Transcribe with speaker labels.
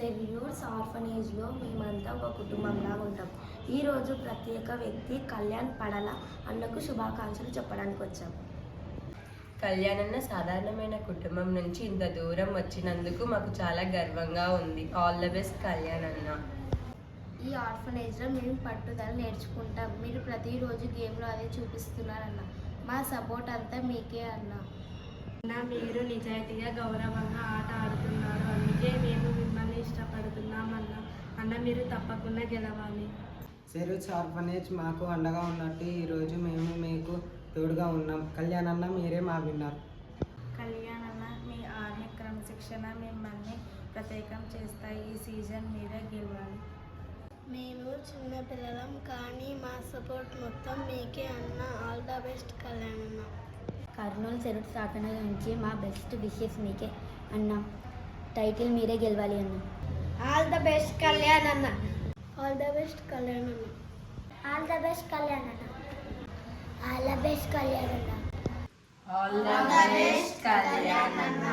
Speaker 1: Salutes ఆర్ఫనేజ్లో మేమంతా ఒక కుటుంబంలా ఉంటాం. ఈరోజు ప్రత్యేక వ్యక్తి కళ్యాణ్ పడల అన్నకు శుభాకాంక్షలు చెప్పడానికి వచ్చాం.
Speaker 2: కళ్యాణ్ అన్న సాధారణమైన కుటుంబం నుంచి ఇంత దూరం వచ్చినందుకు మాకు చాలా గర్వంగా ఉంది. ఆల్ ద బెస్ట్ కళ్యాణ్ అన్న.
Speaker 1: ఈ ఆర్ఫనేజ్లో మేము పట్టుదల నేర్చుకుంటాం. మీరు ప్రతిరోజు గేమ్లో అదే చూపిస్తున్నారన్న. మా సపోర్ట్ అంతా మీకే అన్న.
Speaker 3: మీరు నిజాయితీగా గౌరవంగా ఆట ఆడుతున్నారు, అందుకే మేము మిమ్మల్ని ఇష్టపడుతున్నామన్నా. అన్న మీరు తప్పకుండా గెలవాలి.
Speaker 4: సెల్యూట్స్ ఆర్ఫనేజ్ మాకు అండగా ఉన్నట్టు ఈరోజు మేము మీకు తోడుగా ఉన్నాం. కళ్యాణ్ అన్న మీరే మా విన్నారు.
Speaker 3: కళ్యాణ్ అన్న మీ ఆర్మీ క్రమశిక్షణ మిమ్మల్ని ప్రత్యేకం చేస్తాయి. ఈ సీజన్ మీరే గెలవాలి.
Speaker 1: మేము చిన్నపిల్లలం కానీ మా సపోర్ట్ మొత్తం మీకే అన్న. ఆల్ ద బెస్ట్ కళ్యాణ్ అన్న.
Speaker 5: కర్నూలు సెల్యూట్స్ ఆర్ఫనేజ్ నుంచి మా బెస్ట్ విషెస్ మీకే అన్న. టైటిల్ మీరే గెలవాలి అన్న.
Speaker 1: ఆల్ ద బెస్ట్ కళ్యాణ్ అన్న. ఆల్ ద బెస్ట్ కళ్యాణ్ అన్న.
Speaker 5: ఆల్ ద బెస్ట్ కళ్యాణ్ అన్న. ఆల్ ద బెస్ట్ కళ్యాణ్ అన్న.
Speaker 2: ఆల్ ద బెస్ట్ కళ్యాణ్ అన్న.